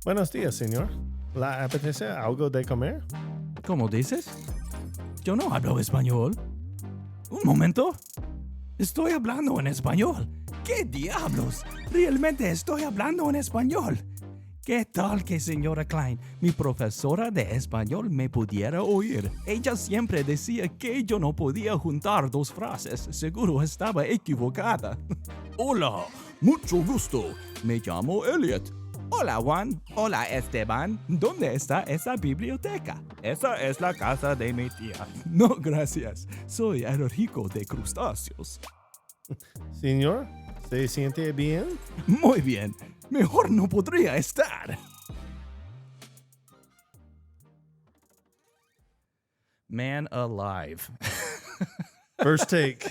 Buenos días, señor. ¿La apetece algo de comer? ¿Cómo dices? Yo no hablo español. Un momento. Estoy hablando en español. ¿Qué diablos? Realmente estoy hablando en español. ¿Qué tal que señora Klein, mi profesora de español, me pudiera oír? Ella siempre decía que yo no podía juntar dos frases. Seguro estaba equivocada. Hola, mucho gusto. Me llamo Elliot. Hola Juan, hola Esteban, ¿dónde está esa biblioteca? Esa es la casa de mi tía. No, gracias, soy alérgico de crustáceos. Señor, ¿se siente bien? Muy bien, mejor no podría estar. Man alive. First take.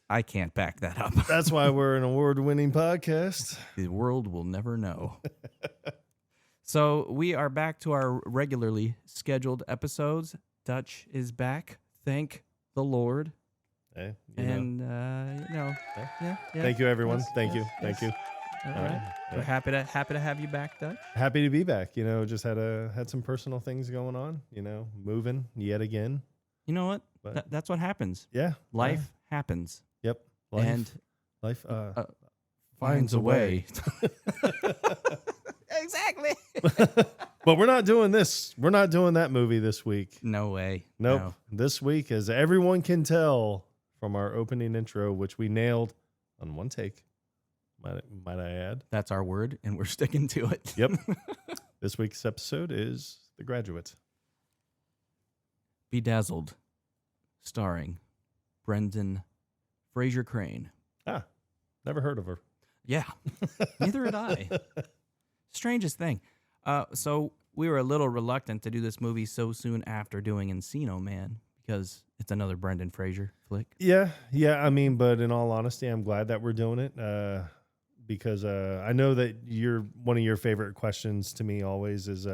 I can't back that up. That's why we're an award-winning podcast. The world will never know. So we are back to our regularly scheduled episodes. Dutch is back. Thank the Lord. Hey, And, yeah. Thank you, everyone. Yes, Thank yes, you. Thank yes. you. All right. We're happy to have you back, Dutch. Happy to be back. Just had some personal things going on. Moving yet again. You know what? But That's what happens. yeah, Life happens. Yep. Life Finds a way. Exactly. But we're not doing this. We're not doing that movie this week. No way. Nope. No. This week, as everyone can tell from our opening intro, which we nailed on one take, might I add. That's our word, and we're sticking to it. Yep. This week's episode is The Graduate. Bedazzled, starring Brendan Fraser Crane. Never heard of her. Yeah, neither had I. Strangest thing. So we were a little reluctant to do this movie so soon after doing Encino Man because it's another Brendan Fraser flick. Yeah. I mean, but in all honesty, I'm glad that we're doing it because I know that one of your favorite questions to me always is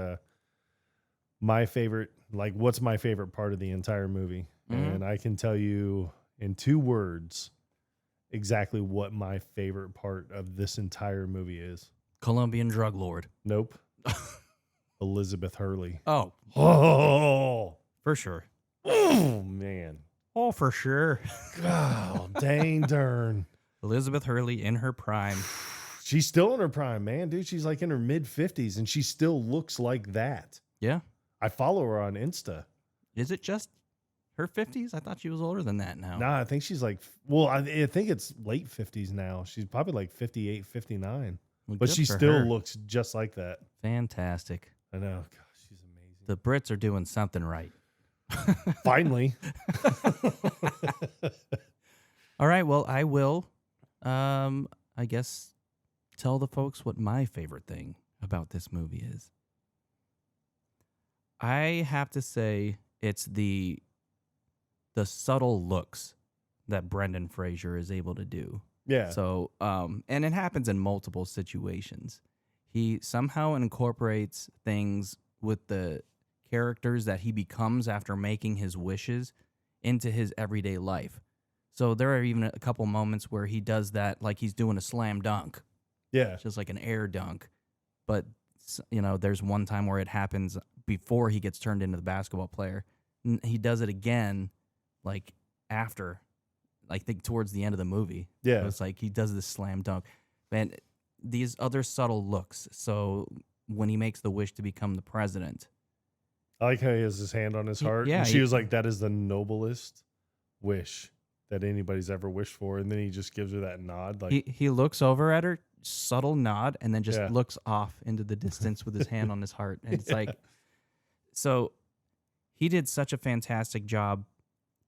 my favorite, like, what's my favorite part of the entire movie? Mm-hmm. And I can tell you in 2 words exactly what my favorite part of this entire movie is. Colombian drug lord. Nope. Elizabeth Hurley. Oh, for sure. Oh, man. Oh, for sure. Oh, dang darn. Elizabeth Hurley in her prime. She's still in her prime, man, dude. She's like in her mid-50s, and she still looks like that. Yeah. I follow her on Insta. Is it just her 50s? I thought she was older than that now. Nah, I think she's like, well, I think it's late 50s now. She's probably like 58, 59. Well, But good she for still her. looks just like that. Fantastic. I know. Gosh, she's amazing. The Brits are doing something right. Finally. All right. Well, I will, I guess, tell the folks what my favorite thing about this movie is. I have to say it's the subtle looks that Brendan Fraser is able to do. Yeah. So, and it happens in multiple situations. He somehow incorporates things with the characters that he becomes after making his wishes into his everyday life. So there are even a couple moments where he does that, like he's doing a slam dunk, Yeah. just like an air dunk. But, there's one time where it happens before he gets turned into the basketball player. He does it again, like after, I think towards the end of the movie. Yeah. So it's like he does this slam dunk. And these other subtle looks. So when he makes the wish to become the president. I like how he has his hand on his heart. Yeah, And she was like, that is the noblest wish that anybody's ever wished for. And then he just gives her that nod. Like, He looks over at her, subtle nod, and then just Yeah. looks off into the distance with his hand on his heart. And it's like, so he did such a fantastic job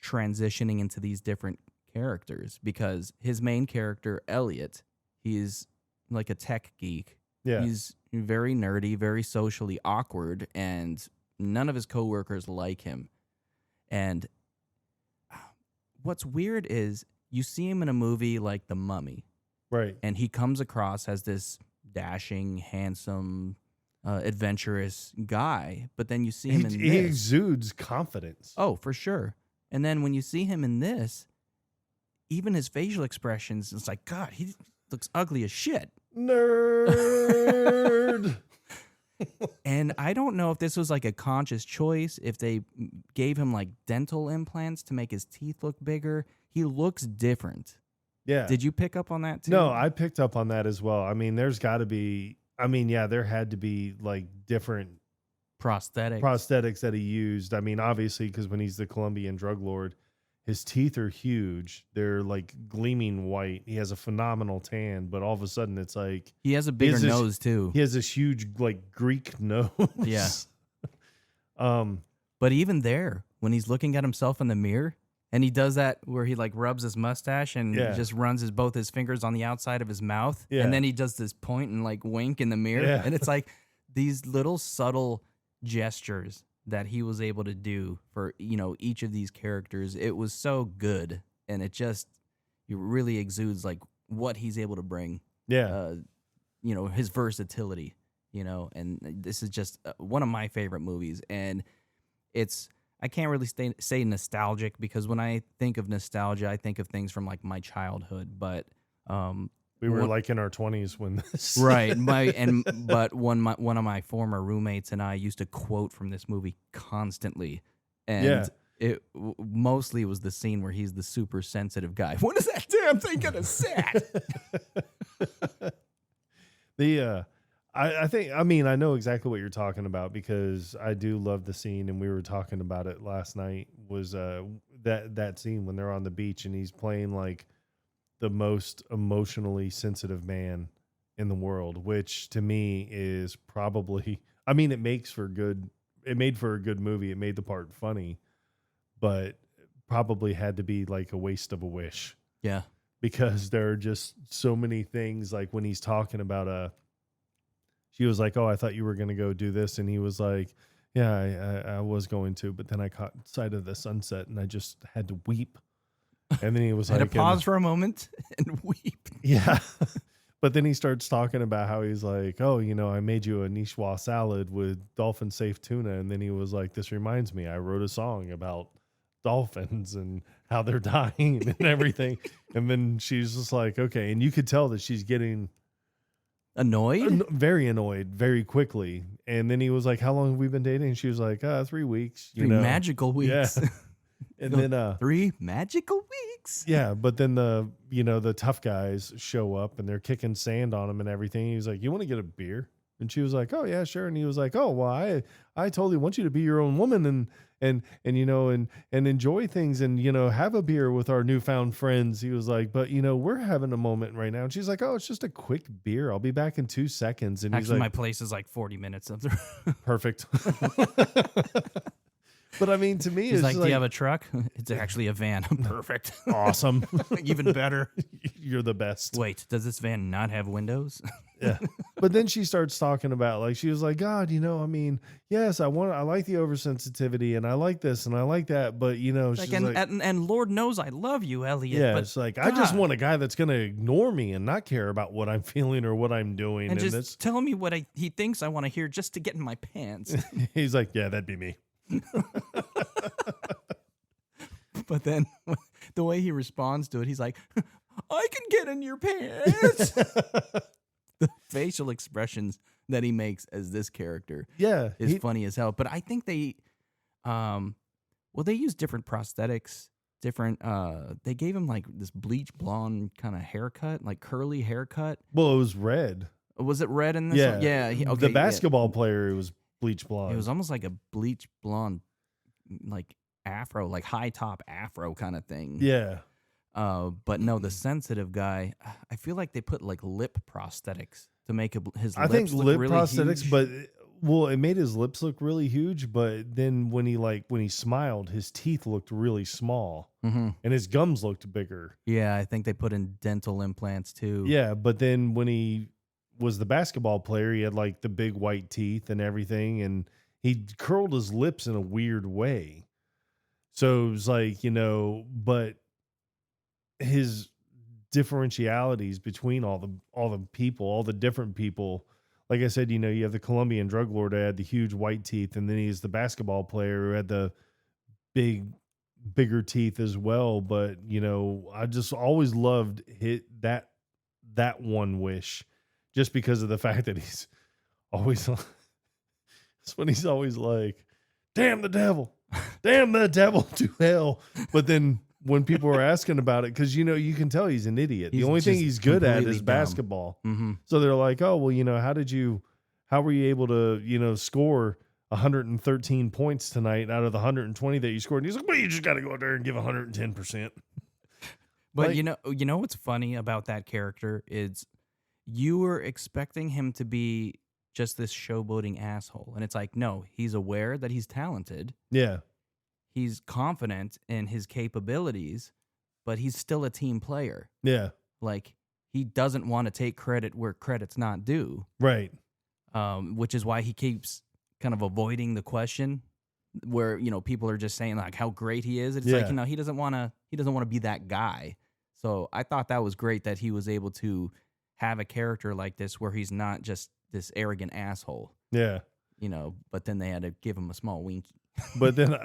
transitioning into these different characters because his main character, Elliot, he's like a tech geek. yeah. He's very nerdy, very socially awkward, and none of his coworkers like him. And what's weird is you see him in a movie like The Mummy, Right. and he comes across as this dashing, handsome, adventurous guy, but then you see him in He this. exudes confidence. Oh, for sure. And then when you see him in this, even his facial expressions, it's like, God, looks ugly as shit. Nerd. And I don't know if this was like a conscious choice, if they gave him like dental implants to make his teeth look bigger. He looks different. Yeah. Did you pick up on that too? No, I picked up on that as well. I mean, there's got to be, I mean, yeah, there had to be like different prosthetics that he used. I mean, obviously, because when he's the Colombian drug lord, his teeth are huge. They're like gleaming white. He has a phenomenal tan, but all of a sudden it's like He has a bigger nose too. he has this huge like Greek nose. Yeah. But even there, when he's looking at himself in the mirror, and he does that where he like rubs his mustache and Yeah. just runs both his fingers on the outside of his mouth, Yeah. and then he does this point and like wink in the mirror, Yeah. and it's like these little subtle gestures that he was able to do for, you know, each of these characters. It was so good, and it really exudes like what he's able to bring. Yeah. You know, his versatility, you know, and this is just one of my favorite movies. And I can't really say nostalgic, because when I think of nostalgia, I think of things from like my childhood, but we were like in our 20s when this. right. But one of my former roommates and I used to quote from this movie constantly. And it mostly was the scene where he's the super sensitive guy. What is that damn thing gonna say? I think, I mean, I know exactly what you're talking about, because I do love the scene, and we were talking about it last night, was that scene when they're on the beach and he's playing like the most emotionally sensitive man in the world, which to me is probably, I mean, it made for a good movie. It made the part funny, but probably had to be like a waste of a wish. Yeah. Because there are just so many things, like when he's talking about she was like, "Oh, I thought you were going to go do this." And he was like, "Yeah, I was going to, but then I caught sight of the sunset and I just had to weep." And then he was I had like, to pause for a moment and weep. Yeah. But then he starts talking about how he's like, "Oh, you know, I made you a niçoise salad with dolphin safe tuna." And then he was like, "This reminds me, I wrote a song about dolphins and how they're dying and everything." And then she's just like, "Okay." And you could tell that she's getting very annoyed very quickly. And then he was like, "How long have we been dating?" And she was like, 3 weeks. Three magical weeks. Yeah. And then 3 magical weeks. yeah, but then the tough guys show up and they're kicking sand on him and everything. He was like, "You want to get a beer?" And she was like, "Oh yeah, sure." And he was like, "Oh well, I totally want you to be your own woman and you know and enjoy things and you know have a beer with our newfound friends." He was like, "But you know we're having a moment right now." And she's like, "Oh, it's just a quick beer. I'll be back in 2 seconds." And Actually, he's my like, place is like 40 minutes of the. "Perfect." But I mean, to me, He's it's like, "Do you have a truck?" It's actually a van. Perfect. awesome. Even better. You're the best. Wait, does this van not have windows? Yeah. But then she starts talking about, like, she was like, "God, you know, I mean, yes, I like the oversensitivity and I like this and I like that. But, you know, Like, she's like, and Lord knows I love you, Elliot. yeah, but it's like, I just God. want a guy that's going to ignore me and not care about what I'm feeling or what I'm doing." And just that's, tell me what he thinks I want to hear just to get in my pants. he's like, "Yeah, that'd be me." But then the way he responds to it, he's like, "I can get in your pants." The facial expressions that he makes as this character Yeah. is funny as hell. But I think they use different prosthetics, they gave him like this bleach blonde kind of haircut, like curly haircut. Well, it was red. Was it red in this Yeah. one? Yeah. The basketball player, it was bleach blonde. It was almost like a bleach blonde, like afro, like high top afro kind of thing. Yeah. But no, the sensitive guy, I feel like they put like lip prosthetics to make his lips I think look lip really prosthetics, huge. but well, it made his lips look really huge. But then when he smiled, his teeth looked really small, and his gums looked bigger. Yeah, I think they put in dental implants too. Yeah, but then when he was the basketball player, he had like the big white teeth and everything, and he curled his lips in a weird way. So it was like, you know, but his differentialities between all the people, all the different people. Like I said, you know, you have the Colombian drug lord that had the huge white teeth, and then he's the basketball player who had the bigger teeth as well. But you know, I just always loved that one wish, just because of the fact that he's always, that's when he's always like, damn the devil to hell. But then when people are asking about it, because, you can tell he's an idiot. The only thing he's good at is basketball. Mm-hmm. So they're like, oh, well, how were you able to, score 113 points tonight out of the 120 that you scored? And he's like, well, you just got to go out there and give 110%. But Like, you know what's funny about that character is you were expecting him to be just this showboating asshole. And it's like, no, he's aware that he's talented. yeah. He's confident in his capabilities, but he's still a team player. Yeah. Like, he doesn't want to take credit where credit's not due. Right. Which is why he keeps kind of avoiding the question where, people are just saying like how great he is. It's like, he doesn't want to be that guy. So I thought that was great that he was able to have a character like this where he's not just this arrogant asshole. Yeah. But then they had to give him a small winky. But then,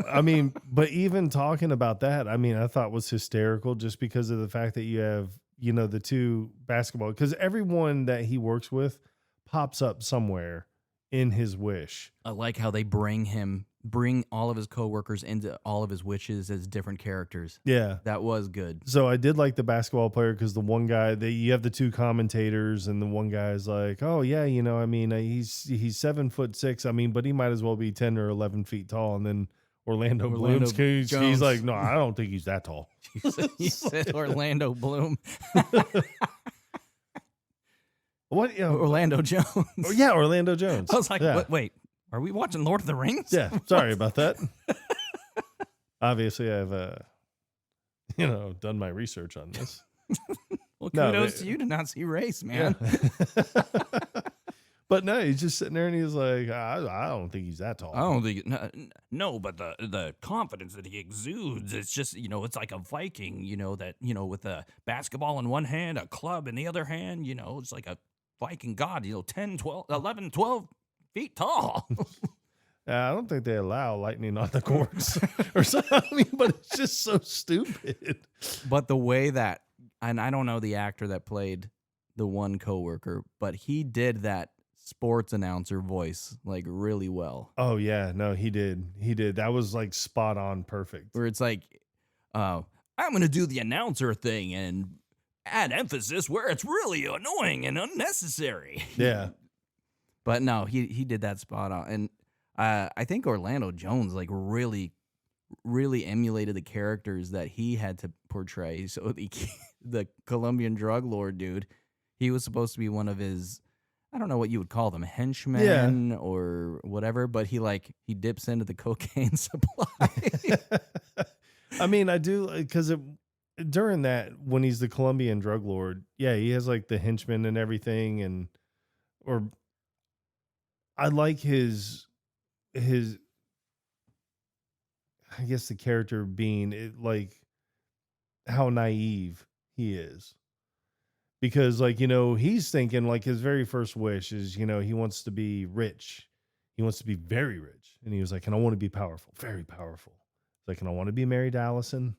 but even talking about that, I thought was hysterical just because of the fact that you have, the two basketball, because everyone that he works with pops up somewhere in his wish. I like how they bring all of his coworkers into all of his wishes as different characters. Yeah. That was good. So I did like the basketball player because the one guy, you have the two commentators, and the one guy's like, oh, yeah, he's 7'6", but he might as well be 10 or 11 feet tall. And then Orlando Bloom's, he's like, no, I don't think he's that tall. He said Orlando Bloom. What? Orlando Jones. Oh, yeah, Orlando Jones. I was like, wait, are we watching Lord of the Rings? Yeah, sorry about that. Obviously, I've done my research on this. Well, kudos to you to not see race, man. Yeah. But no, he's just sitting there and he's like, I don't think he's that tall. I don't think no, but the confidence that he exudes, it's just, it's like a Viking, that, with a basketball in one hand, a club in the other hand, it's like a Viking god, 10, 12, 11, 12 feet tall. I don't think they allow lightning on the courts or something. But it's just so stupid. But the way that, and I don't know the actor that played the one coworker, but he did that sports announcer voice like really well. Oh yeah, no, he did. That was like spot on, perfect. Where it's like, I'm going to do the announcer thing and add emphasis where it's really annoying and unnecessary. Yeah. But no, he did that spot on. And I think Orlando Jones like really, really emulated the characters that he had to portray. So the Colombian drug lord dude, he was supposed to be one of his, I don't know what you would call them, henchmen or whatever, but he dips into the cocaine supply. I do, because during that, when he's the Colombian drug lord, yeah, he has like the henchmen and everything, or I like his, I guess the character being like how naive he is. Because, he's thinking, like, his very first wish is, he wants to be rich. He wants to be very rich. And he was like, and I want to be powerful, very powerful. It's like, and I want to be married to Allison.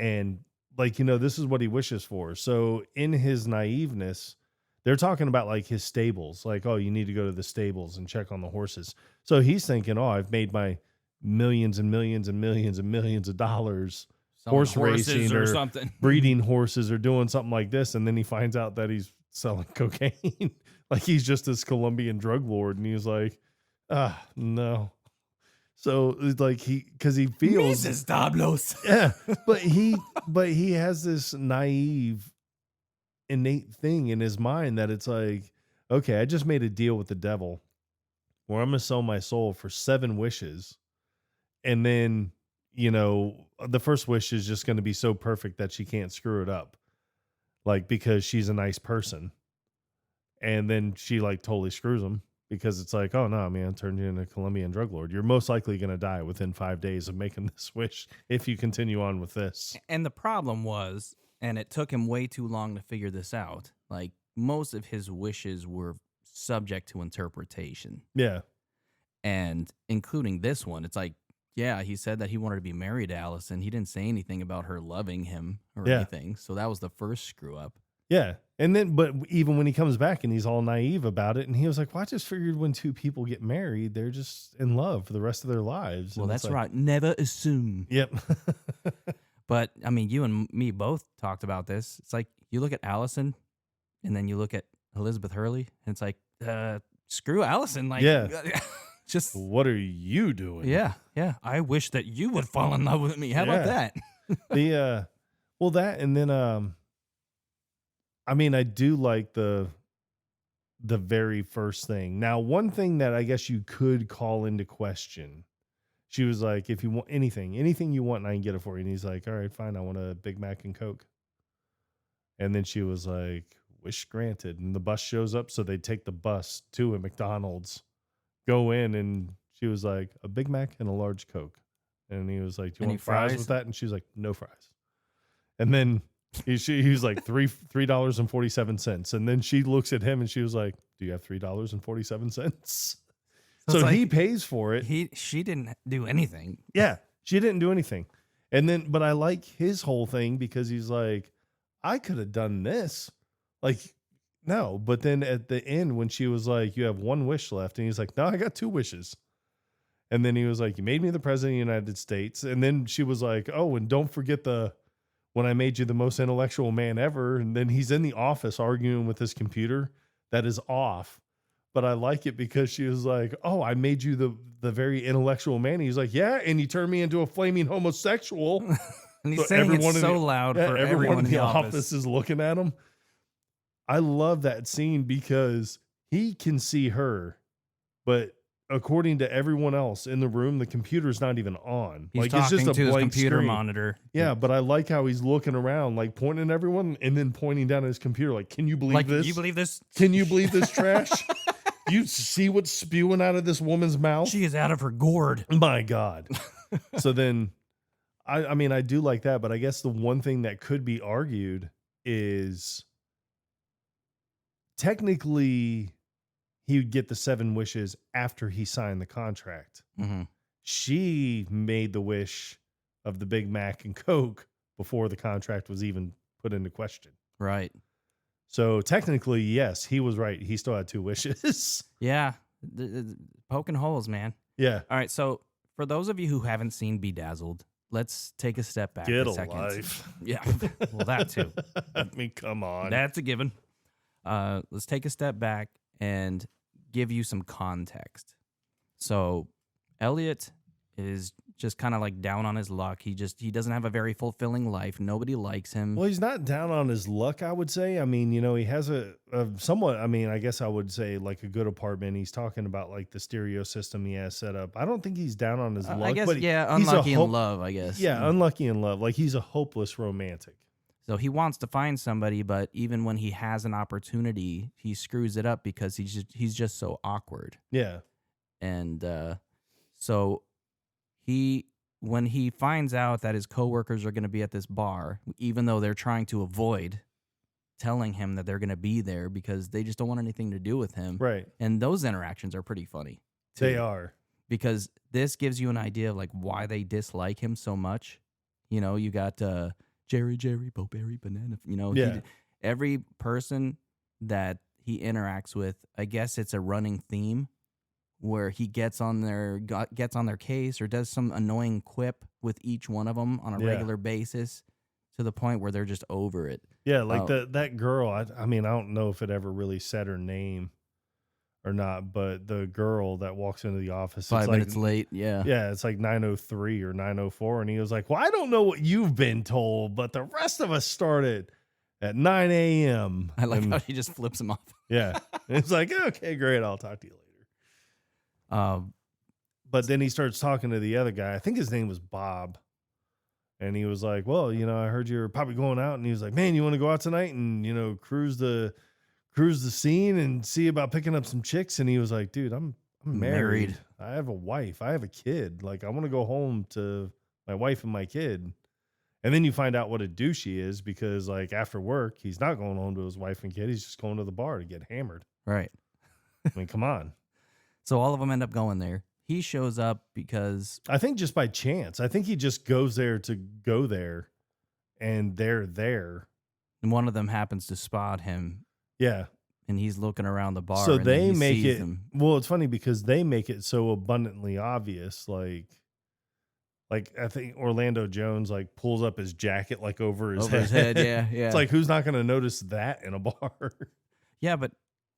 And, this is what he wishes for. So, in his naiveness, they're talking about, like, his stables. Like, oh, you need to go to the stables and check on the horses. So, he's thinking, oh, I've made my millions and millions and millions and millions of dollars horse racing or something, breeding horses or doing something like this. And then he finds out that he's selling cocaine. Like he's just this Colombian drug lord. And he's like, no. So it's like because he feels Mrs. Dablos. Yeah. But he has this naive, innate thing in his mind that it's like, okay, I just made a deal with the devil where I'm going to sell my soul for 7 wishes. And then, the first wish is just going to be so perfect that she can't screw it up. Like, because she's a nice person. And then she like totally screws him because it's like, oh no, man, turned you into a Colombian drug lord. You're most likely going to die within 5 days of making this wish if you continue on with this. And the problem was, and it took him way too long to figure this out, like most of his wishes were subject to interpretation. Yeah. And including this one, it's like, yeah, he said that he wanted to be married to Allison. He didn't say anything about her loving him or anything. So that was the first screw up. Yeah. And then, but even when he comes back and he's all naive about it, and he was like, well, I just figured when two people get married, they're just in love for the rest of their lives. Well, And it's that's like, right. Never assume. Yep. But I mean, you and me both talked about this. It's like you look at Allison, and then you look at Elizabeth Hurley, and it's like, screw Allison. Like, Yeah. just What are you doing? yeah. I wish that you would fall in love with me. How about that? Well, that, and then, I mean, I do like the very first thing. Now, one thing that I guess you could call into question, she was like, if you want anything you want, and I can get it for you. And he's like, all right, fine. I want a Big Mac and Coke. And then she was like, wish granted. And the bus shows up. So they take the bus to a McDonald's, go in, and she was like, a Big Mac and a large Coke. And he was like, do you Any want fries with that? And she was like, no fries. And then he was like $3.47. And then she looks at him and she was like, do you have $3.47? So it's like, he pays for it. She didn't do anything. Yeah, she didn't do anything. And then, but I like his whole thing because he's like, I could have done this. Like, no. But then at the end, when she was like, you have one wish left. And he's like, no, I got two wishes. And then he was like, you made me the president of the United States. And then she was like, oh, and don't forget when I made you the most intellectual man ever. And then he's in the office arguing with his computer that is off. But I like it because she was like, oh, I made you the very intellectual man. And he's like, yeah. And you turned me into a flaming homosexual. And he's saying it so loud for everyone in the office is looking at him. I love that scene because he can see her, but according to everyone else in the room, the computer's not even on. He's like talking it's just a to his blank computer screen. monitor. Yeah, but I like how he's looking around, like pointing at everyone and then pointing down at his computer. Like, can you believe this? Can you believe this? Can you believe this trash? You see what's spewing out of this woman's mouth? She is out of her gourd. My God. So then, I mean, I do like that, but I guess the one thing that could be argued is technically he would get the 7 wishes after he signed the contract. Mm-hmm. She made the wish of the Big Mac and Coke before the contract was even put into question. Right. So technically, yes, he was right. He still had 2 wishes. Yeah. Poking holes, man. Yeah. All right. So for those of you who haven't seen Bedazzled, let's take a step back Get a a second. life. Yeah. Well, that too. I mean, come on. That's a given. Let's take a step back and give you some context. So Elliot is just kind of like down on his luck. He doesn't have a very fulfilling life. Nobody likes him. Well, he's not down on his luck, I would say. I mean, you know, he has a somewhat, I mean, I guess I would say like a good apartment. He's talking about like the stereo system he has set up. I don't think he's down on his luck. I guess, but unlucky in love, I guess. Yeah, unlucky in love. Like he's a hopeless romantic. So he wants to find somebody, but even when he has an opportunity, he screws it up because he's just so awkward. Yeah. And so when he finds out that his coworkers are going to be at this bar, even though they're trying to avoid telling him that they're going to be there because they just don't want anything to do with him. Right. And those interactions are pretty funny, too. They are. Because this gives you an idea of like why they dislike him so much. You know, you got Jerry, Bowberry, Banana. You know, yeah. Every person that he interacts with, I guess it's a running theme where he gets on their case or does some annoying quip with each one of them on a regular basis to the point where they're just over it. Yeah, like that girl, I mean, I don't know if it ever really said her name or not, but the girl that walks into the office 5 minutes late, yeah. Yeah, it's like 9:03 or 9:04, and he was like, well, I don't know what you've been told, but the rest of us started at 9 a.m. I like how he just flips him off. Yeah. It's like, okay, great, I'll talk to you later. But then he starts talking to the other guy. I think his name was Bob. And he was like, well, you know, I heard you're probably going out. And he was like, man, you want to go out tonight and, you know, cruise the scene and see about picking up some chicks? And he was like, dude, I'm married. I have a wife. I have a kid. Like, I want to go home to my wife and my kid. And then you find out what a douche he is because, like, after work, he's not going home to his wife and kid. He's just going to the bar to get hammered. Right. I mean, come on. So all of them end up going there. He shows up because... I think just by chance. I think he just goes there to go there, and they're there. And one of them happens to spot him, Yeah. and he's looking around the bar. So and then they he make sees it. them. Well, it's funny because they make it so abundantly obvious. Like I think Orlando Jones like pulls up his jacket like over his head. Yeah, yeah. It's like, who's not going to notice that in a bar? Yeah, but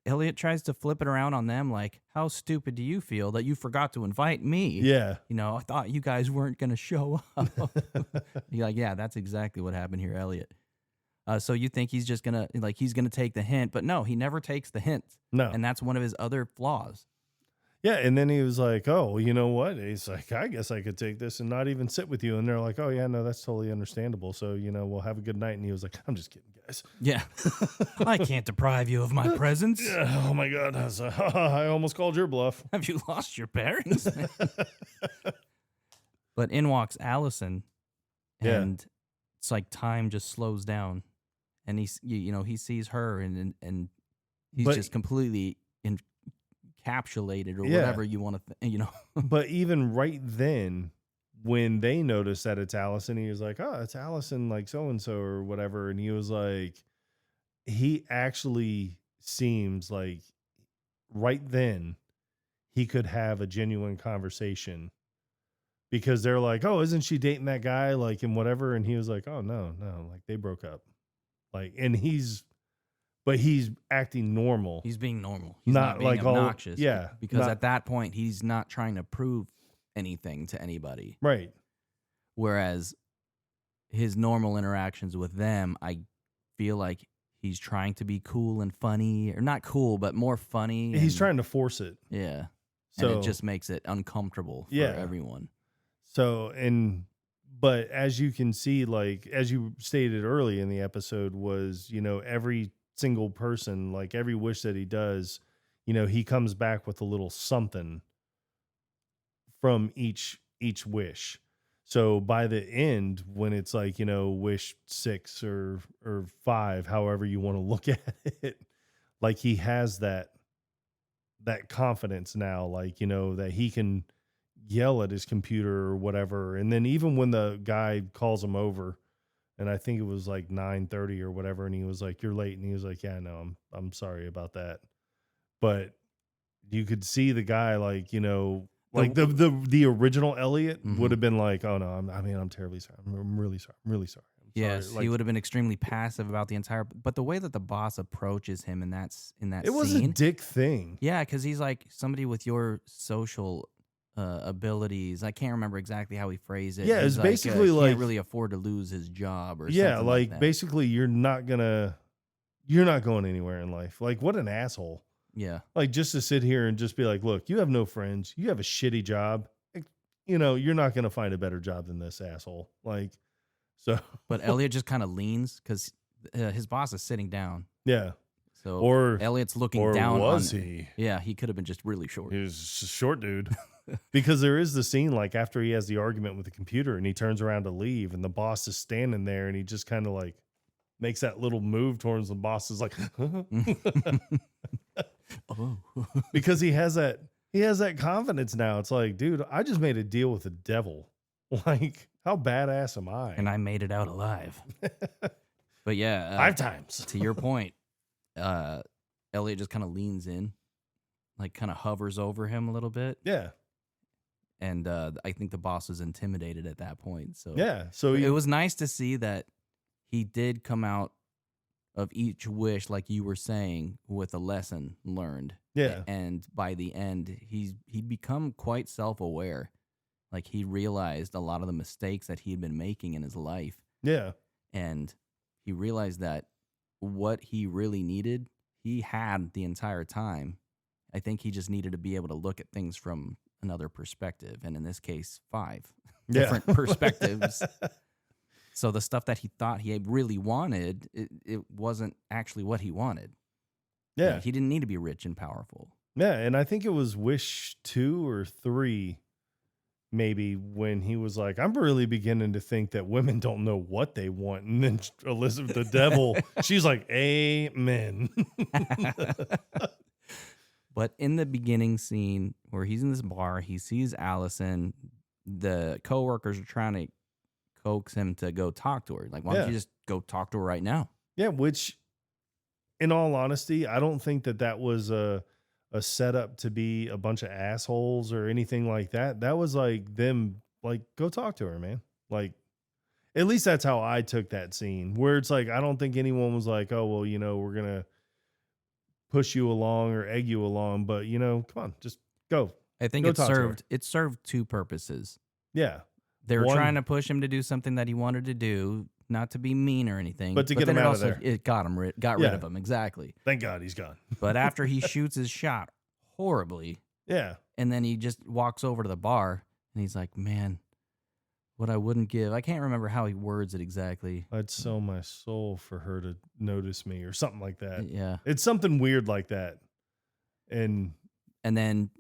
Elliot tries to flip it around on them like, how stupid do you feel that you forgot to invite me? Yeah. You know, I thought you guys weren't going to show up. You're like, yeah, that's exactly what happened here, Elliot. So you think he's just going to, he's going to take the hint, but no, he never takes the hint. No. And that's one of his other flaws. Yeah. And then he was like, oh, you know what? He's like, I guess I could take this and not even sit with you. And they're like, oh, yeah, no, that's totally understandable. So, we'll have a good night. And he was like, I'm just kidding, guys. Yeah. I can't deprive you of my presence. Yeah, oh, my God. I almost called your bluff. Have you lost your bearings? But in walks Allison, and it's like time just slows down. And he sees her and he's just completely encapsulated or whatever you want to, But even right then, when they notice that it's Allison, he was like, oh, it's Allison, like so-and-so or whatever. And he was like, he actually seems like right then he could have a genuine conversation because they're like, oh, isn't she dating that guy? Like, and whatever. And he was like, oh, no, like they broke up. Like, and he's acting normal. He's being normal. He's not being like obnoxious. Because not, at that point, he's not trying to prove anything to anybody. Right. Whereas his normal interactions with them, I feel like he's trying to be cool and funny, or not cool, but more funny. He's trying to force it. Yeah. So, and it just makes it uncomfortable for everyone. So, but as you can see, like, as you stated early in the episode was, every single person, like every wish that he does, he comes back with a little something from each wish. So by the end, when it's like, wish 6 or 5, however you want to look at it, like he has that confidence now, like, that he can yell at his computer or whatever. And then even when the guy calls him over, and I think it was like 9:30 or whatever, and he was like, you're late. And he was like, yeah, no, I'm sorry about that. But you could see the guy, like, like the original Elliot would have been like, oh no, I'm terribly sorry. I'm really sorry. I'm really sorry. Yes, sorry. Like, he would have been extremely passive about the entire. But the way that the boss approaches him in that scene, it was a dick thing. Yeah, because he's like somebody with your social abilities. I can't remember exactly how he phrased it. Yeah, it's like, basically he like can't really afford to lose his job or yeah, something like that. basically you're not going anywhere in life. Like what an asshole. Yeah, like just to sit here and just be like, look, you have no friends. You have a shitty job. Like, you're not going to find a better job than this asshole. Like, so. But Elliot just kind of leans because his boss is sitting down. Yeah. So or Elliot's looking down. Or was he? Yeah, he could have been just really short. He was a short dude. Because there is the scene like after he has the argument with the computer and he turns around to leave and the boss is standing there and he just kind of like makes that little move towards the boss is like, oh. Because he has that confidence now. It's like, dude, I just made a deal with the devil. Like, how badass am I? And I made it out alive. But yeah, 5 times. To your point, Elliot just kind of leans in, like kind of hovers over him a little bit. Yeah. And I think the boss was intimidated at that point. So yeah, so it was nice to see that he did come out of each wish, like you were saying, with a lesson learned. Yeah, and by the end, he'd become quite self-aware. Like he realized a lot of the mistakes that he had been making in his life. Yeah, and he realized that what he really needed, he had the entire time. I think he just needed to be able to look at things from another perspective, and in this case 5 different perspectives. So the stuff that he thought he really wanted, it wasn't actually what he wanted. Yeah, he didn't need to be rich and powerful. Yeah, and I think it was wish 2 or 3 maybe when he was like, I'm really beginning to think that women don't know what they want. And then Elizabeth the devil, she's like, amen. But in the beginning scene where he's in this bar, he sees Allison. The coworkers are trying to coax him to go talk to her. Like, why don't you just go talk to her right now? Yeah, which, in all honesty, I don't think that was a setup to be a bunch of assholes or anything like that. That was like them, like, go talk to her, man. Like, at least that's how I took that scene. Where it's like, I don't think anyone was like, oh well, we're gonna push you along or egg you along, but come on, just go, I think go talk to her. it served two purposes. Yeah, They were one, trying to push him to do something that he wanted to do, not to be mean or anything, but to get then him it out of also there. it got him rid Yeah. of him exactly. Thank God he's gone. But after he shoots his shot horribly, Yeah, and then he just walks over to the bar and he's like, "Man, what I wouldn't give." I can't remember how he words it exactly. I'd sell my soul for her to notice me or something like that. Yeah. It's something weird like that. And then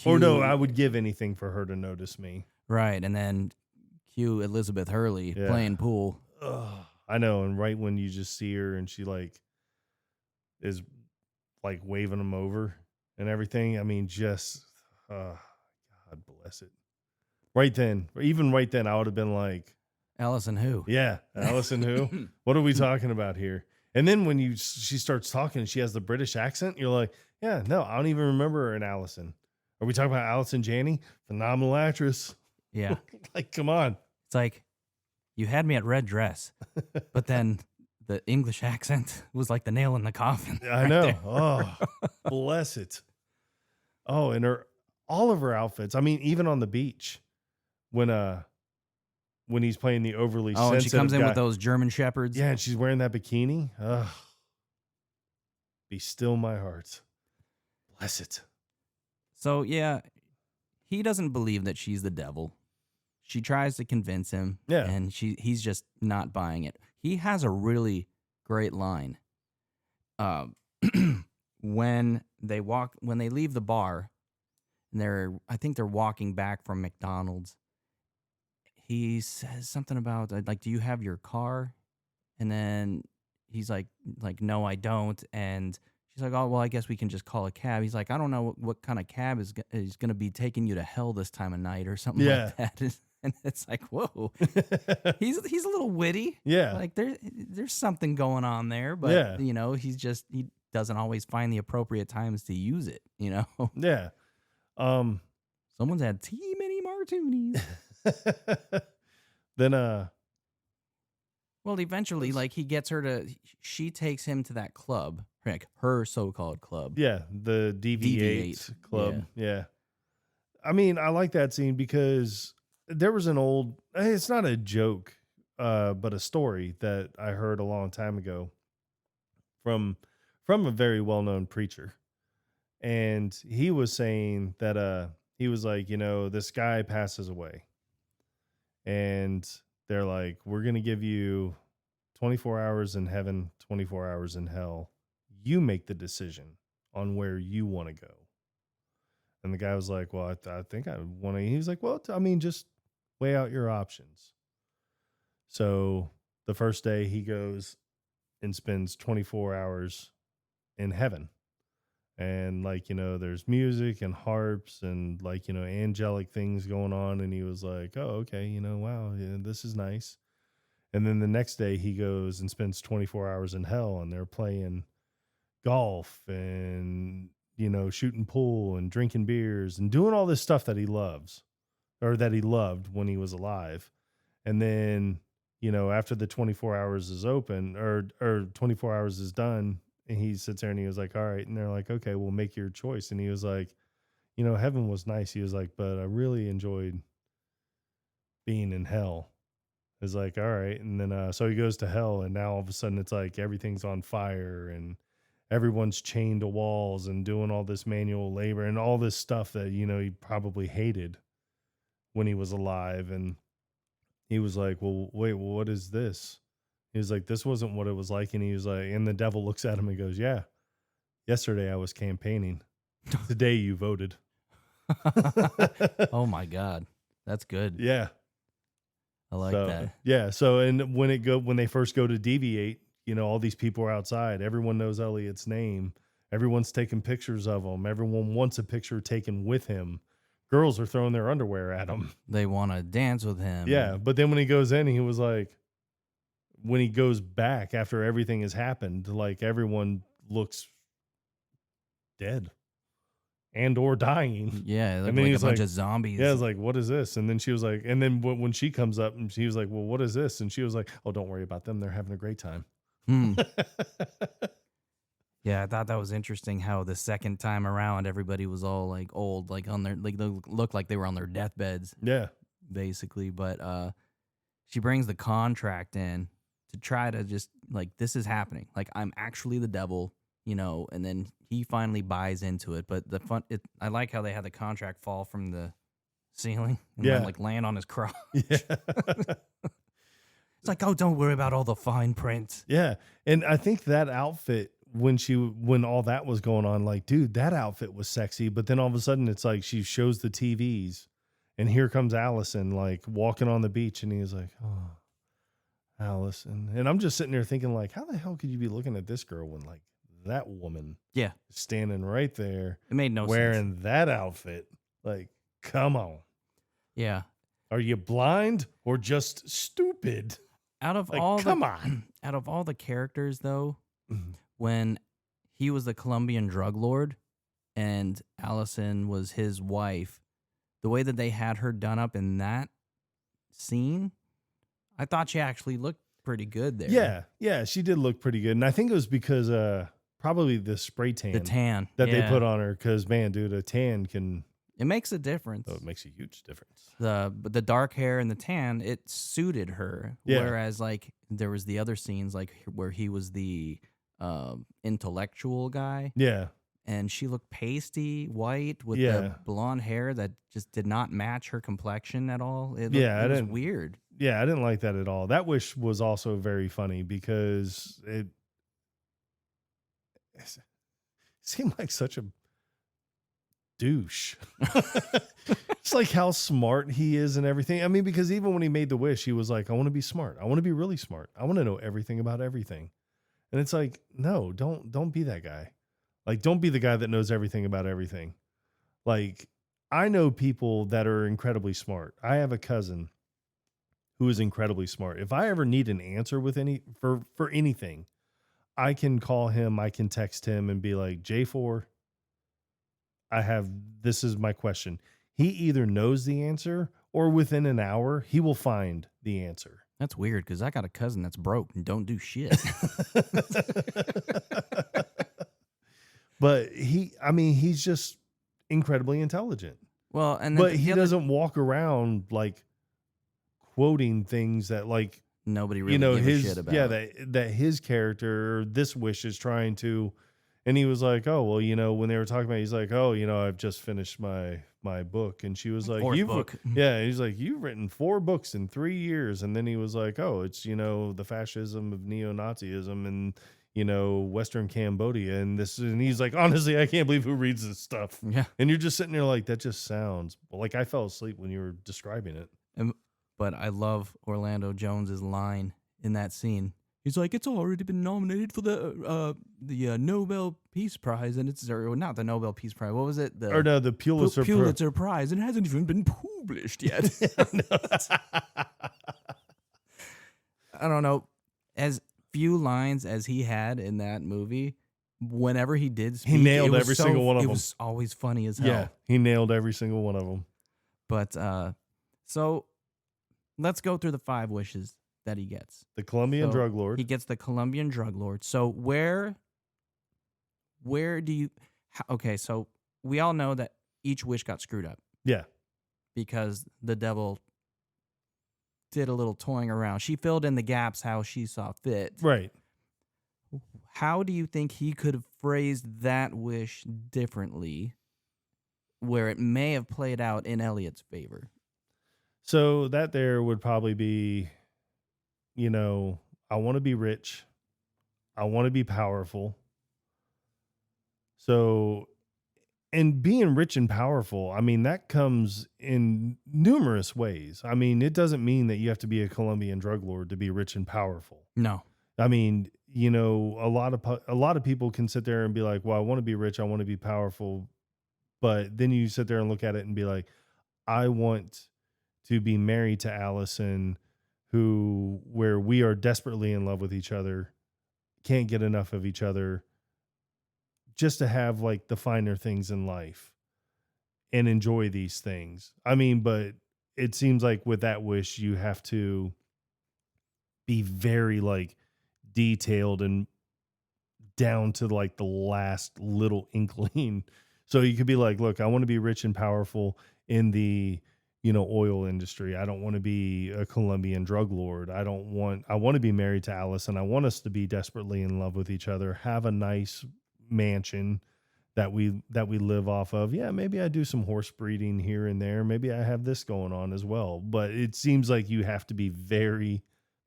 or no, I would give anything for her to notice me. Right, and then cue Elizabeth Hurley playing pool. Ugh, I know, and right when you just see her and she like is like waving him over and everything. I mean, just God bless it. Right then, even right then, I would have been like, Alison who? Yeah, Alison who? What are we talking about here? And then when she starts talking and she has the British accent, you're like, yeah, no, I don't even remember her in Allison. Are we talking about Allison Janney? Phenomenal actress. Yeah. Like, come on. It's like, you had me at red dress, but then the English accent was like the nail in the coffin. I know. Oh, bless it. Oh, and all of her outfits. I mean, even on the beach when he's playing the overly sensitive and she comes in guy. with those German shepherds. Yeah, and she's wearing that bikini. Ugh. Be still my heart. Bless it. So, yeah, he doesn't believe that she's the devil. She tries to convince him, and he's just not buying it. He has a really great line. When they leave the bar, and I think they're walking back from McDonald's, he says something about, like, do you have your car? And then he's like, no, I don't. And she's like, oh, well, I guess we can just call a cab. He's like, I don't know what kind of cab is going to be taking you to hell this time of night or something like that. And it's like, whoa, he's a little witty. Yeah. Like there's something going on there, but he doesn't always find the appropriate times to use it, Yeah. Someone's had too many martinis. Then well, eventually, like, she takes him to that club, like her so-called club. Yeah, the DV8 club. Yeah. I mean, I like that scene because there was it's not a joke, but a story that I heard a long time ago from a very well-known preacher. And he was saying that he was like, this guy passes away. And they're like, we're going to give you 24 hours in heaven, 24 hours in hell. You make the decision on where you want to go. And the guy was like, well, I think I want to. He was like, well, I mean, just weigh out your options. So the first day he goes and spends 24 hours in heaven. And there's music and harps and angelic things going on. And he was like, oh, okay, wow, yeah, this is nice. And then the next day he goes and spends 24 hours in hell and they're playing golf and, shooting pool and drinking beers and doing all this stuff that he loves or that he loved when he was alive. And then, after the 24 hours is open or 24 hours is done, and he sits there and he was like, all right. And they're like, okay, we'll make your choice. And he was like, heaven was nice. He was like, but I really enjoyed being in hell. It was like, all right. And then, so he goes to hell and now all of a sudden it's like everything's on fire and everyone's chained to walls and doing all this manual labor and all this stuff that, he probably hated when he was alive. And he was like, well, wait, what is this? He was like, this wasn't what it was like. And he was like, and the devil looks at him and goes, yeah, yesterday I was campaigning. Today you voted. Oh my God. That's good. Yeah. I like that. Yeah. So, and when they first go to deviate, all these people are outside. Everyone knows Elliot's name. Everyone's taking pictures of him. Everyone wants a picture taken with him. Girls are throwing their underwear at him. They want to dance with him. Yeah. But then when he goes in, he was like, when he goes back after everything has happened, like everyone looks dead and or dying. Yeah, it looked And then like a he's bunch like, of zombies. yeah, I was like, what is this? And then she was like, and then when she comes up and she was like, well, what is this? And she was like, oh, don't worry about them. They're having a great time. Hmm. Yeah, I thought that was interesting how the second time around everybody was all like old, like on their like they looked like they were on their deathbeds, Yeah. basically. But she brings the contract in to try to just like this is happening. Like I'm actually the devil, and then he finally buys into it. But I like how they had the contract fall from the ceiling and then Yeah. like land on his crotch. Yeah. It's like, oh, don't worry about all the fine print. Yeah. And I think that outfit, when all that was going on, like, dude, that outfit was sexy. But then all of a sudden it's like she shows the TVs and here comes Allison like walking on the beach and he's like, oh, Allison. And I'm just sitting there thinking like, how the hell could you be looking at this girl when like that woman Yeah, is standing right there it made no sense. wearing that outfit? Like, come on. Yeah. Are you blind or just stupid? Out of Like, all come on. out of all the characters though, Mhm. when he was the Colombian drug lord and Allison was his wife, the way that they had her done up in that scene, I thought she actually looked pretty good there. Yeah. Yeah. She did look pretty good. And I think it was because probably the spray tan, The tan that they yeah. put on her. Because, man, dude, a tan It makes a difference. it makes a huge difference. But the dark hair and the tan, it suited her. Yeah. Whereas like there was the other scenes like where he was the intellectual guy. Yeah. And she looked pasty white with Yeah. the blonde hair that just did not match her complexion at all. It Yeah, I was didn't- weird. Yeah. I didn't like that at all. That wish was also very funny because it seemed like such a douche. It's like how smart he is and everything. I mean, because even when he made the wish, he was like, I want to be smart. I want to be really smart. I want to know everything about everything. And it's like, no, don't be that guy. Like, don't be the guy that knows everything about everything. Like, I know people that are incredibly smart. I have a cousin who is incredibly smart. If I ever need an answer with for anything, I can call him, I can text him and be like, J4, this is my question. He either knows the answer or within an hour, he will find the answer. That's weird because I got a cousin that's broke and don't do shit. But he's just incredibly intelligent. Well, and But he doesn't walk around like quoting things that like, nobody really gives a shit about. Yeah, that his character or this wish is trying to. And he was like, oh, well, when they were talking about it, he's like, oh, I've just finished my book. And she was like, Fourth book. Yeah, he's like, you've written 4 books in 3 years. And then he was like, oh, it's, the fascism of neo-Nazism and, Western Cambodia. And he's like, honestly, I can't believe who reads this stuff. Yeah. And you're just sitting there like, that just sounds like I fell asleep when you were describing it. But I love Orlando Jones's line in that scene. He's like, it's already been nominated for the Nobel Peace Prize, and or not the Nobel Peace Prize. What was it? The Pulitzer Pulitzer Prize, and it hasn't even been published yet. I don't know. As few lines as he had in that movie, whenever he did speak, he nailed every single one of them. It was always funny as hell. Yeah, he nailed every single one of them. But so let's go through the 5 wishes that he gets. The Colombian drug lord. He gets the Colombian drug lord. So where do you... Okay, so we all know that each wish got screwed up. Yeah. Because the devil did a little toying around. She filled in the gaps how she saw fit. Right. How do you think he could have phrased that wish differently where it may have played out in Elliot's favor? So that there would probably be, I want to be rich. I want to be powerful. So, and being rich and powerful, that comes in numerous ways. It doesn't mean that you have to be a Colombian drug lord to be rich and powerful. No. A lot of people can sit there and be like, well, I want to be rich. I want to be powerful. But then you sit there and look at it and be like, I want to be married to Allison, where we are desperately in love with each other, can't get enough of each other, just to have like the finer things in life and enjoy these things. I mean, but it seems like with that wish, you have to be very like detailed and down to like the last little inkling. So you could be like, look, I want to be rich and powerful in the, oil industry. I don't want to be a Colombian drug lord. I want to be married to Allison. I want us to be desperately in love with each other, have a nice mansion that we live off of. Yeah, maybe I do some horse breeding here and there. Maybe I have this going on as well. But it seems like you have to be very,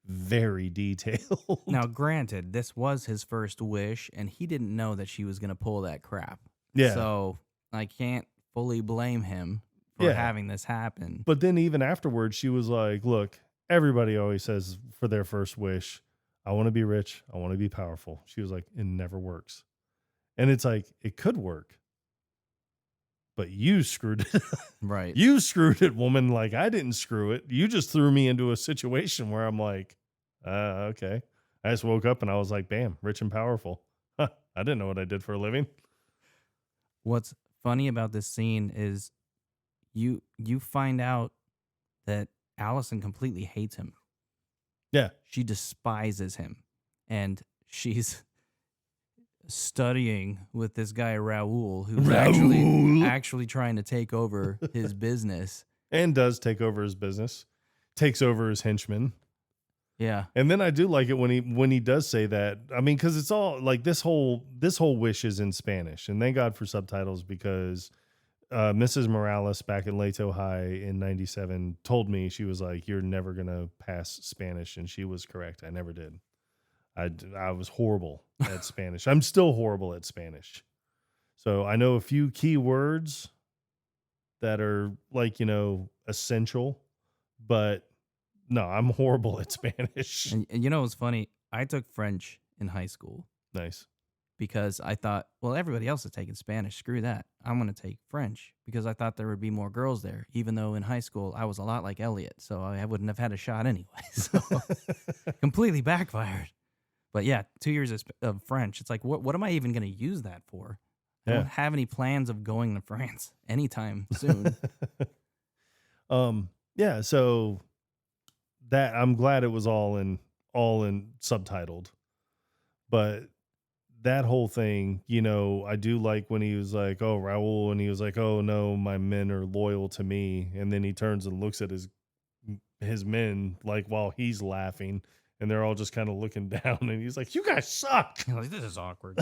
very detailed. Now, granted, this was his first wish, and he didn't know that she was going to pull that crap. Yeah. So I can't fully blame him for having this happen. But then even afterwards, she was like, look, everybody always says for their first wish, I want to be rich. I want to be powerful. She was like, it never works. And it's like, it could work, but you screwed it. Right. You screwed it, woman. Like, I didn't screw it. You just threw me into a situation where I'm like, okay. I just woke up and I was like, bam, rich and powerful. Huh, I didn't know what I did for a living. What's funny about this scene is you find out that Allison completely hates him. Yeah. She despises him. And she's studying with this guy Raul, who's actually trying to take over his business. And does take over his business. Takes over his henchmen. Yeah. And then I do like it when he does say that. I mean, because it's all like this whole wish is in Spanish. And thank God for subtitles, because Mrs. Morales back at Leto High in 97 told me, she was like, you're never going to pass Spanish. And she was correct. I never did. I was horrible at Spanish. I'm still horrible at Spanish. So I know a few key words that are like, essential, but no, I'm horrible at Spanish. And you know what's funny? I took French in high school. Nice. Because I thought, well, everybody else is taking Spanish. Screw that. I'm going to take French because I thought there would be more girls there, even though in high school I was a lot like Elliot. So I wouldn't have had a shot anyway. So completely backfired. But yeah, 2 years of French. It's like, what am I even going to use that for? I don't have any plans of going to France anytime soon. Yeah. So that, I'm glad it was all in subtitled, but that whole thing, I do like when he was like, oh, Raul, and he was like, oh no, my men are loyal to me. And then he turns and looks at his men, like, while he's laughing, and they're all just kind of looking down, and he's like, you guys suck. Like, this is awkward.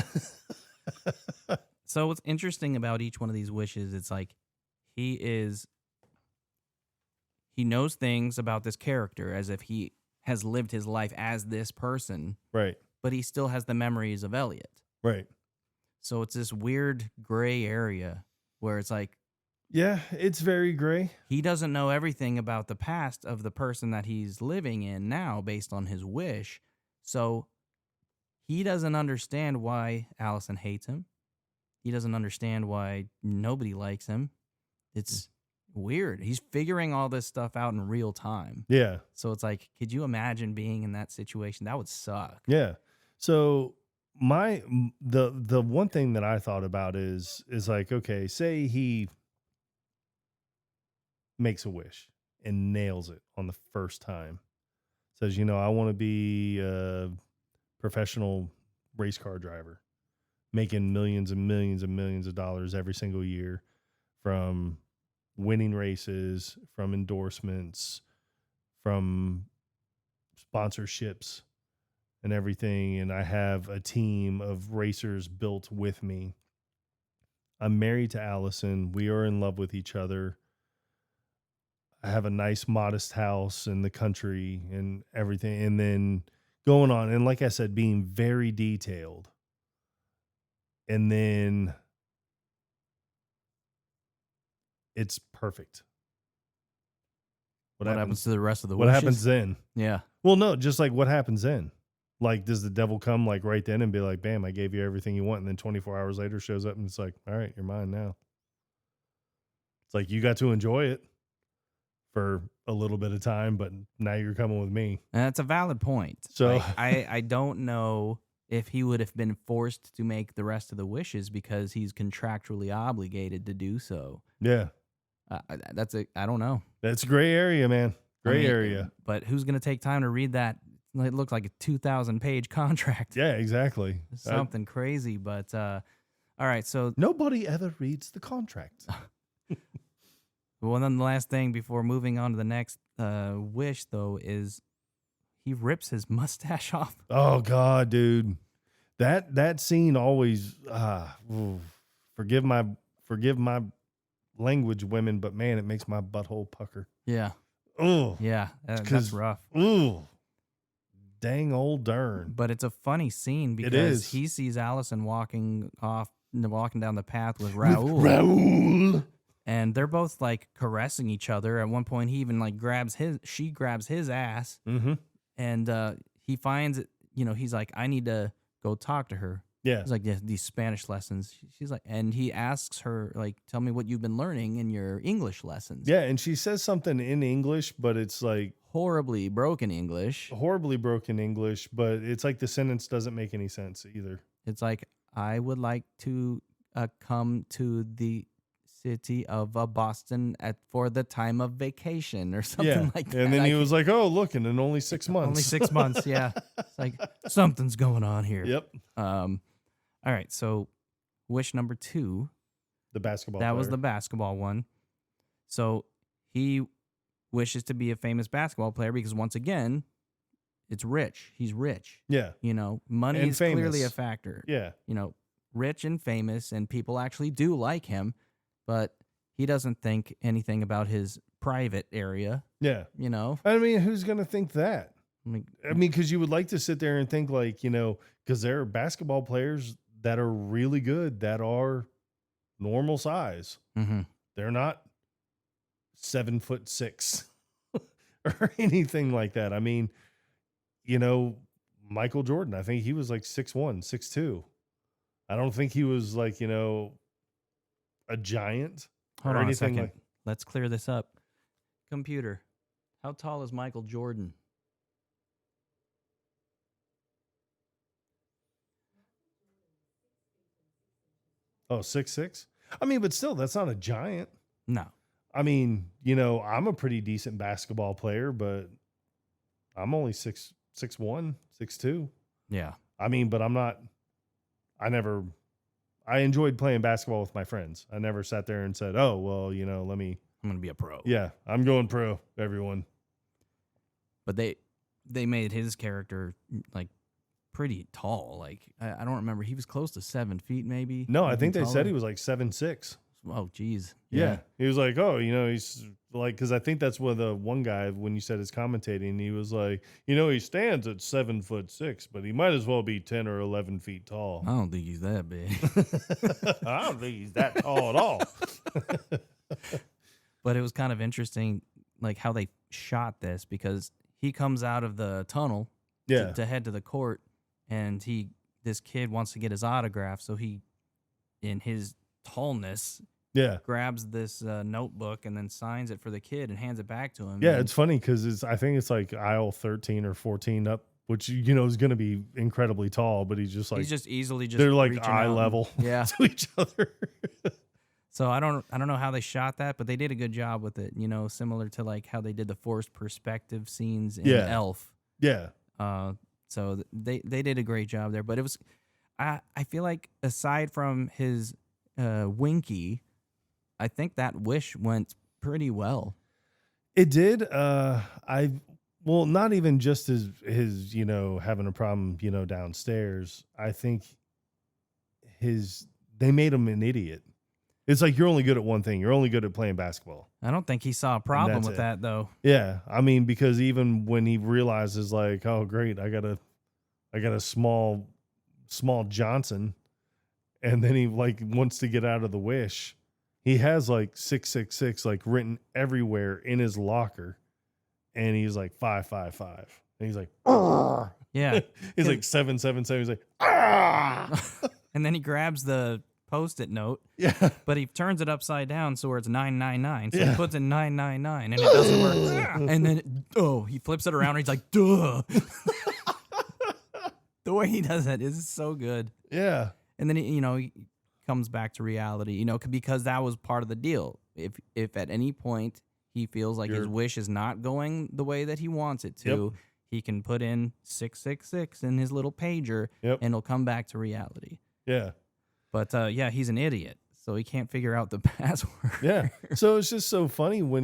So what's interesting about each one of these wishes, it's like he knows things about this character as if he has lived his life as this person. Right. But he still has the memories of Elliot. Right. So it's this weird gray area where it's like, yeah, it's very gray. He doesn't know everything about the past of the person that he's living in now based on his wish. So he doesn't understand why Allison hates him. He doesn't understand why nobody likes him. It's weird. He's figuring all this stuff out in real time. Yeah. So it's like, could you imagine being in that situation? That would suck. Yeah. So the one thing that I thought about is like, okay, say he makes a wish and nails it on the first time. Says, I want to be a professional race car driver, making millions and millions and millions of dollars every single year from winning races, from endorsements, from sponsorships and everything. And I have a team of racers built with me. I'm married to Allison. We are in love with each other. I have a nice, modest house in the country and everything. And then going on, and like I said, being very detailed. And then it's perfect. What happens to the rest of the What wishes? happens then? Yeah. Well, no, just like what happens then? Like, does the devil come like right then and be like, bam, I gave you everything you want. And then 24 hours later shows up and it's like, all right, you're mine now. It's like, you got to enjoy it for a little bit of time, but now you're coming with me. And that's a valid point. So- Like, I don't know if he would have been forced to make the rest of the wishes because he's contractually obligated to do so. Yeah. I don't know. That's gray area, man. Gray I mean, area. But who's going to take time to read that? It looked like a 2,000-page contract. Yeah, exactly. Something crazy. But all right, so Nobody ever reads the contract. well, then the last thing before moving on to the next wish, though, is he rips his mustache off. Oh God, dude. That scene always forgive my language, women, but man, it makes my butthole pucker. Yeah. Oh. Yeah. That's rough. Ooh. Dang old darn. But it's a funny scene because is. he sees Allison walking down the path with Raul. Raul. And they're both like caressing each other. At one point, he even like she grabs his ass. Mm-hmm. And he finds it, he's like, I need to go talk to her. Yeah. He's like, yeah, these Spanish lessons. She's like, and he asks her, like, tell me what you've been learning in your English lessons. Yeah, and she says something in English, but it's like Horribly broken English. horribly broken English, but it's like the sentence doesn't make any sense either. It's like, I would like to come to the city of Boston for the time of vacation or something like that. And then he was like, oh, look, and in only 6 months. Only 6 months, yeah. It's like, something's going on here. Yep. All right, so wish number 2. The basketball That player. was the basketball one. So he wishes to be a famous basketball player because, once again, it's rich. He's rich. Yeah. Money And is clearly famous. a factor. Yeah. Rich and famous, and people actually do like him, but he doesn't think anything about his private area. Yeah. I I mean, who's going to think that? mean, Because you would like to sit there and think like, because there are basketball players that are really good, that are normal size. mm-hmm. They're not 7'6" or anything like that. I mean, Michael Jordan, I think he was like 6'1", 6'2". I don't think he was like, a giant Hold or on a anything second. like. Let's clear this up. Computer, how tall is Michael Jordan? Oh, 6'6". I mean, but still, that's not a giant. No. I mean, I'm a pretty decent basketball player, but I'm only 6'1", 6'2". Yeah. I mean, but I enjoyed playing basketball with my friends. I never sat there and said, oh, well, I'm going to be a pro. yeah, I'm going pro, everyone. But they made his character like pretty tall. Like, I don't remember. He was close to 7 feet, maybe. No, I Maybe think they taller. said he was like 7'6". Oh, geez. Yeah. He was like, oh, he's like, because I think that's what the one guy, when you said his commentating, he was like, he stands at 7'6", but he might as well be 10 or 11 feet tall. I don't think he's that big. I don't think he's that tall at all. But it was kind of interesting, like how they shot this, because he comes out of the tunnel Yeah. to head to the court, and this kid wants to get his autograph, so he, in his tallness, Yeah. grabs this notebook and then signs it for the kid and hands it back to him. Yeah, And it's funny because I think it's like aisle 13 or 14 up, which is going to be incredibly tall, but he's just like he's just easily just they're like reaching eye out and- level yeah. to each other. So I don't know how they shot that, but they did a good job with it. Similar to like how they did the forced perspective scenes in Yeah. Elf. Yeah, So they did a great job there. But it was, I feel like aside from his Winky, I think that wish went pretty well. it did. Well, not even just his having a problem downstairs. I think they made him an idiot. It's like you're only good at one thing. You're only good at playing basketball. I don't think he saw a problem that's with it. that though. Yeah, I mean, because even when he realizes like, oh great, I got a small Johnson, and then he like wants to get out of the wish. He has like 666 like written everywhere in his locker, and he's like 555, and he's like, Yeah. he's like 777. He's like, And then he grabs the Post-it note, Yeah. but he turns it upside down so where it's 999. So he puts in 999 and it doesn't work. And then he flips it around and he's like, duh. The way he does that is so good. Yeah. And then he comes back to reality, because that was part of the deal. If at any point he feels like his wish is not going the way that he wants it to, he can put in 666 in his little pager, and it'll come back to reality. Yeah. But he's an idiot, so he can't figure out the password. Yeah. So it's just so funny when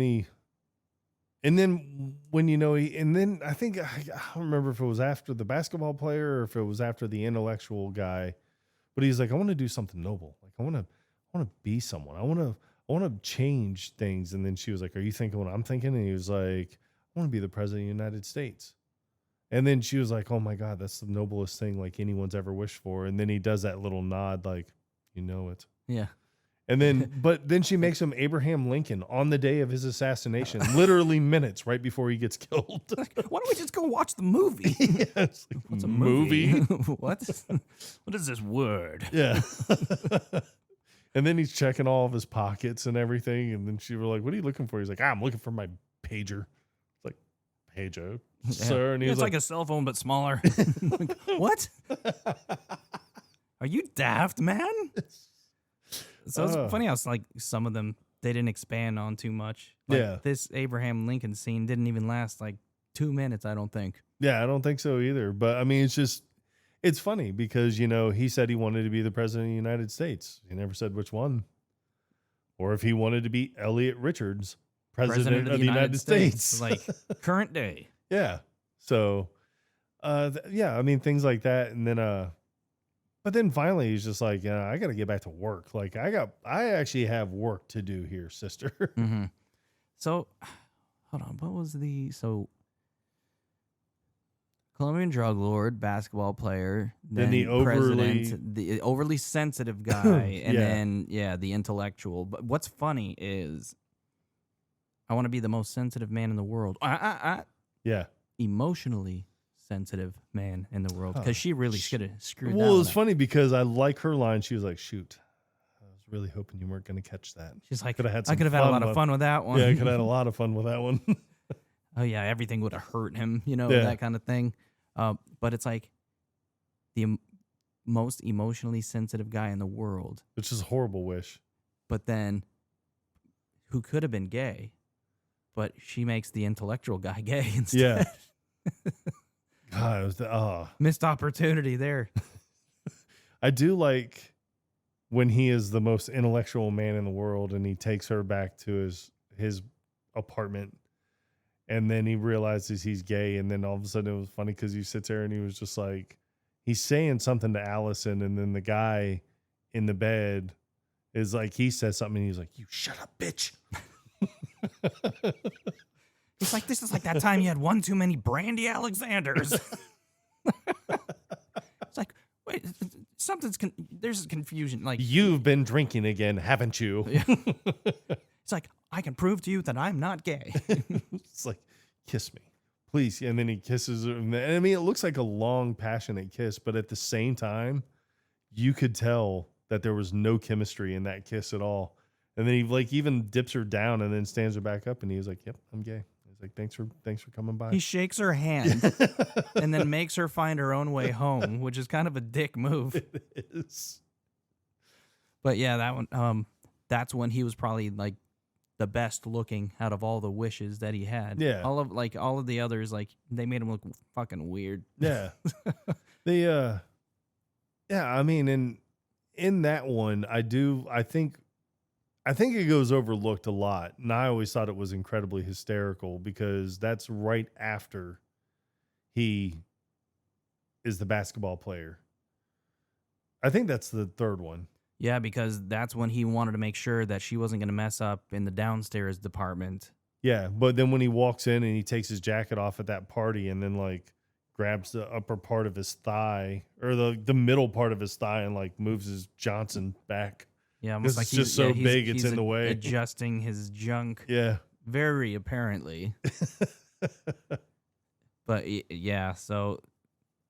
and then and then I think, I don't remember if it was after the basketball player or if it was after the intellectual guy, but he's like, I want to do something noble. Like I want to be someone. I want to change things. And then she was like, are you thinking what I'm thinking? And he was like, I want to be the president of the United States. And then she was like, oh my God, that's the noblest thing like anyone's ever wished for. And then he does that little nod, like, it. Yeah. And then, but then she makes him Abraham Lincoln on the day of his assassination, literally minutes right before he gets killed. Why don't we just go watch the movie? Yes. What's a movie? What? What is this word? Yeah. And then he's checking all of his pockets and everything. And then she was like, what are you looking for? He's like, I'm looking for my pager. It's like, pager, sir. And he was like a cell phone, but smaller. Like, what? Are you daft, man? So it's funny how like some of them they didn't expand on too much. Like, this Abraham Lincoln scene didn't even last like 2 minutes, I don't think. Yeah, I don't think so either. But I mean, it's funny because, he said he wanted to be the president of the United States. He never said which one. Or if he wanted to be Elliot Richards, president of the United States. Like current day. Yeah. So, I mean, things like that. And then, but then finally he's just like, I got to get back to work. Like I actually have work to do here, sister. Mm-hmm. So hold on. What was Colombian drug lord, basketball player, then the president, the overly sensitive guy, and then the intellectual. But what's funny is I want to be the most sensitive man in the world. Yeah. Emotionally sensitive man in the world, because she really should have screwed that. Well, it's funny because I like her line. She was like, shoot, I was really hoping you weren't going to catch that. She's like, I could have had a lot of fun with that one. Yeah, I could have had a lot of fun with that one. Oh yeah, everything would have hurt him, that kind of thing. But it's like the most emotionally sensitive guy in the world. Which is a horrible wish. But then who could have been gay, but she makes the intellectual guy gay instead. Yeah. God, it was missed opportunity there. I do like when he is the most intellectual man in the world and he takes her back to his apartment and then he realizes he's gay. And then all of a sudden it was funny because he sits there and he was just like, he's saying something to Allison. And then the guy in the bed is like, he says something and he's like, you shut up, bitch. It's like, this is like that time you had one too many Brandy Alexanders. It's like, wait, there's confusion. Like, you've been drinking again, haven't you? Yeah. It's like, I can prove to you that I'm not gay. It's like, kiss me, please. And then he kisses her. And I mean, it looks like a long, passionate kiss, but at the same time, you could tell that there was no chemistry in that kiss at all. And then he like even dips her down and then stands her back up and he was like, yep, I'm gay. He's like, thanks for coming by. He shakes her hand and then makes her find her own way home, which is kind of a dick move. It is. But yeah, that one, that's when he was probably like the best looking out of all the wishes that he had. Yeah. All of the others, like they made him look fucking weird. Yeah. I mean, in that one, I think it goes overlooked a lot. And I always thought it was incredibly hysterical because that's right after he is the basketball player. I think that's the third one. Yeah, because that's when he wanted to make sure that she wasn't going to mess up in the downstairs department. Yeah, but then when he walks in and he takes his jacket off at that party and then like grabs the upper part of his thigh or the middle part of his thigh and like moves his Johnson back. Yeah, almost like it's just so big it's in the way. Adjusting his junk. Yeah. Very apparently. But yeah, so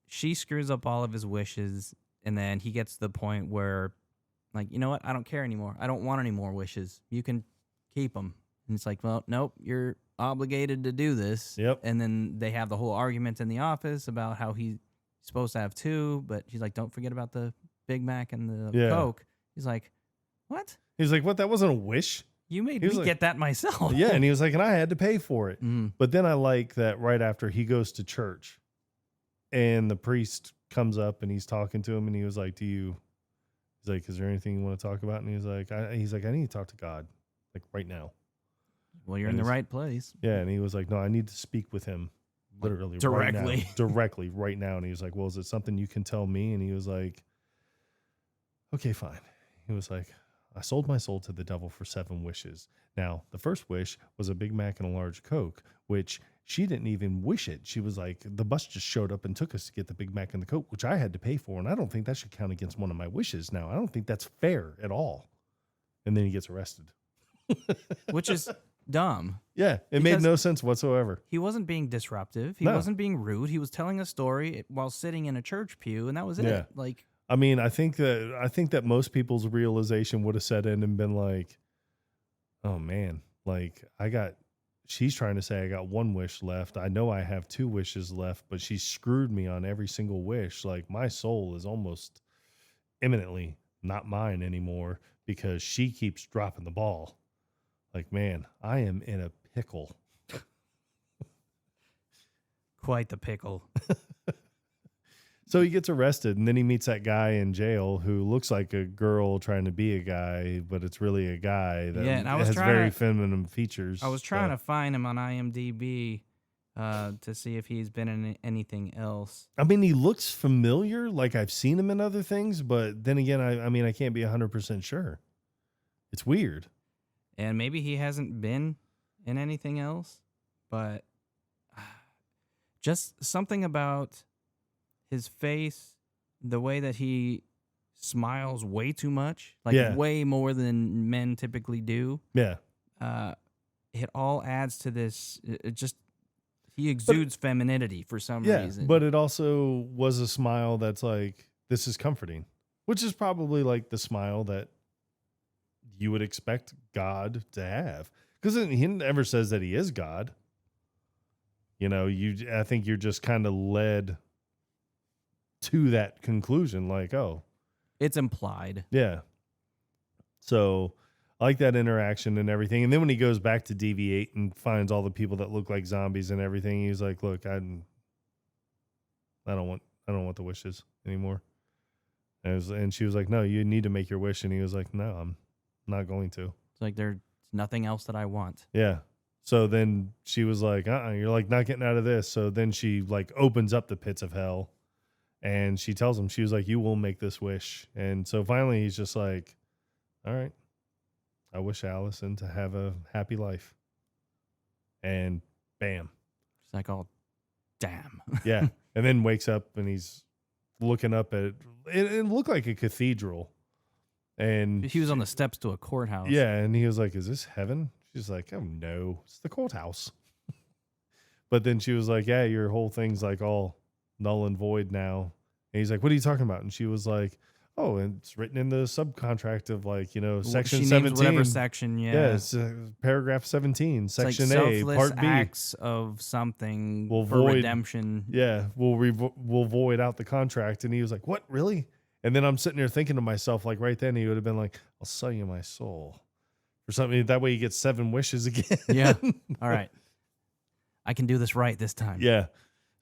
she screws up all of his wishes and then he gets to the point where Like, you know what? I don't care anymore. I don't want any more wishes. You can keep them. And it's like, well, nope, you're obligated to do this. Yep. And then they have the whole argument in the office about how he's supposed to have 2, but she's like, don't forget about the Big Mac and the Coke. He's like, what? He's like, what? That wasn't a wish? You made me get that myself. Yeah, and he was like, and I had to pay for it. Mm. But then I like that right after he goes to church and the priest comes up and he's talking to him and he was like, he's like, is there anything you want to talk about? And he's like, I need to talk to God, like right now. Well, you're in the right place. Yeah, and he was like, no, I need to speak with him literally directly. right now, directly right now. And he was like, well, is it something you can tell me? And he was like, okay, fine. He was like, I sold my soul to the devil for 7 wishes. Now, the first wish was a Big Mac and a large Coke, which she didn't even wish it. She was like, the bus just showed up and took us to get the Big Mac and the Coke, which I had to pay for. And I don't think that should count against one of my wishes. Now, I don't think that's fair at all. And then he gets arrested. Which is dumb. Yeah, it made no sense whatsoever. He wasn't being disruptive. He wasn't being rude. He was telling a story while sitting in a church pew, and that was it. Like, I mean, I think that most people's realization would have set in and been like, oh man, like she's trying to say I got 1 wish left. I know I have 2 wishes left, but she screwed me on every single wish. Like my soul is almost imminently not mine anymore because she keeps dropping the ball. Like, man, I am in a pickle. Quite the pickle. So he gets arrested, and then he meets that guy in jail who looks like a girl trying to be a guy, but it's really a guy that has very feminine features. I was trying to find him on IMDb to see if he's been in anything else. I mean, he looks familiar, like I've seen him in other things, but then again, I can't be 100% sure. It's weird. And maybe he hasn't been in anything else, but just something about his face, the way that he smiles way too much, like way more than men typically do. Yeah. It all adds to this. He exudes femininity for some reason. But it also was a smile that's like, this is comforting, which is probably like the smile that you would expect God to have. Because he never says that he is God. You know, I think you're just kind of led to that conclusion, like, oh, it's implied. Yeah. So I like that interaction and everything. And then when he goes back to Deviate and finds all the people that look like zombies and everything, he's like, look, I don't want the wishes anymore. And she was like, no, you need to make your wish. And he was like, no, I'm not going to. It's like there's nothing else that I want. Yeah. So then she was like, you're like not getting out of this. So then she like opens up the pits of hell. And she tells him, she was like, you will make this wish. And so finally he's just like, all right, I wish Allison to have a happy life. And bam. She's like, oh, damn. Yeah. And then wakes up and he's looking up at it looked like a cathedral. And he was on the steps to a courthouse. Yeah. And he was like, is this heaven? She's like, oh no, it's the courthouse. But then she was like, yeah, your whole thing's like all null and void now. And he's like, what are you talking about? And she was like, oh, and it's written in the subcontract of like, section 17. Whatever section, yeah. Yeah, it's paragraph 17, section like A, part B. acts of something will for void, redemption. Yeah, will void out the contract. And he was like, what, really? And then I'm sitting there thinking to myself, like right then he would have been like, I'll sell you my soul. Or something. That way he gets 7 wishes again. Yeah. All right. I can do this right this time. Yeah.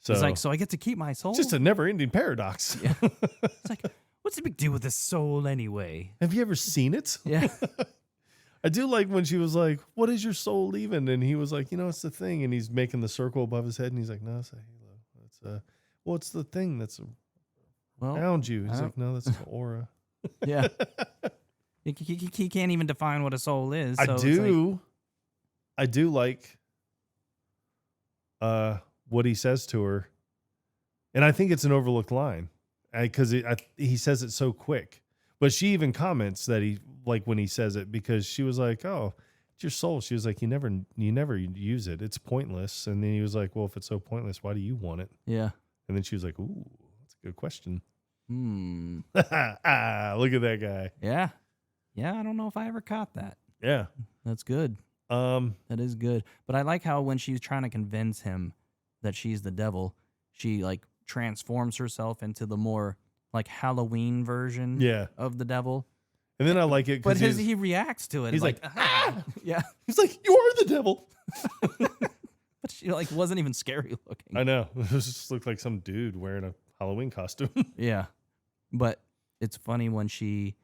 So it's like, so I get to keep my soul? Just a never-ending paradox. Yeah. It's like, what's the big deal with this soul anyway? Have you ever seen it? Yeah. I do like when she was like, what is your soul leaving? And he was like, it's the thing. And he's making the circle above his head. And he's like, no, it's a halo. It's the thing that's around you. He's like, no, that's the aura. Yeah. He can't even define what a soul is. So I do like what he says to her. And I think it's an overlooked line because he says it so quick. But she even comments that he, like when he says it, because she was like, oh, it's your soul. She was like, you never use it. It's pointless. And then he was like, well, if it's so pointless, why do you want it? Yeah. And then she was like, ooh, that's a good question. Hmm. Look at that guy. Yeah. Yeah, I don't know if I ever caught that. Yeah. That's good. That is good. But I like how when she's trying to convince him that she's the devil, she like transforms herself into the more like Halloween version Yeah. of the devil. And then I like it But because he reacts to it. he's like, ah! Yeah. he's like, you are the devil. But she like wasn't even scary looking. I know. It just looked like some dude wearing a Halloween costume. Yeah. But it's funny when she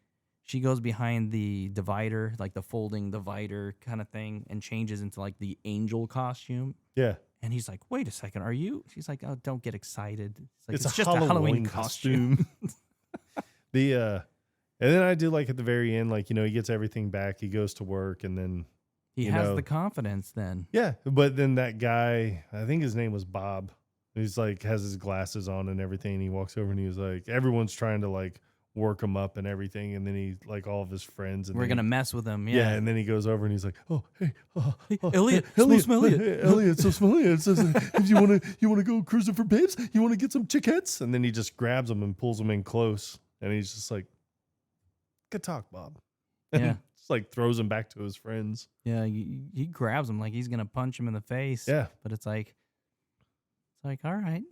goes behind the divider, like the folding divider kind of thing, and changes into like the angel costume. Yeah. And he's like, wait a second, are you? She's like, oh, don't get excited. It's just a Halloween costume. And then I do like at the very end, like, he gets everything back. He goes to work and then He has the confidence then. yeah. But then that guy, I think his name was Bob. He's like, has his glasses on and everything. And he walks over and he's like, everyone's trying to like work him up and everything. And then he, like all of his friends. And We're going to mess with him. yeah. Yeah. And then he goes over and he's like, oh, hey, Elliot, Elliot, smell Elliot. Elliot, so smell Elliot. It says, you want to go cruising for babes? You want to get some chickheads? And then he just grabs him and pulls him in close. And he's just like, good talk, Bob. And Yeah. just like throws him back to his friends. Yeah. He grabs him like he's going to punch him in the face. Yeah. But it's like, all right.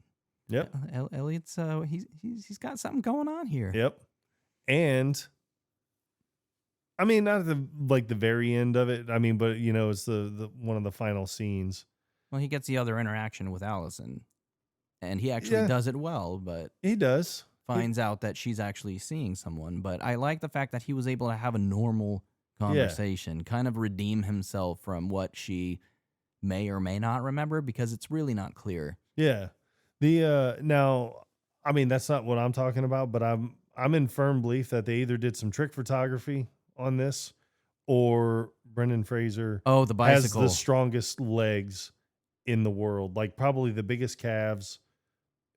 Yep. Elliot's, he's got something going on here. Yep. And I mean, not at the very end of it. I mean, but it's the one of the final scenes. Well, he gets the other interaction with Allison, and he actually does it well, but He does. finds out that she's actually seeing someone. But I like the fact that he was able to have a normal conversation, kind of redeem himself from what she may or may not remember, because it's really not clear. Yeah. Now, I mean, that's not what I'm talking about, but I'm in firm belief that they either did some trick photography on this, or Brendan Fraser Oh, the has bicycle. the strongest legs in the world, like probably the biggest calves.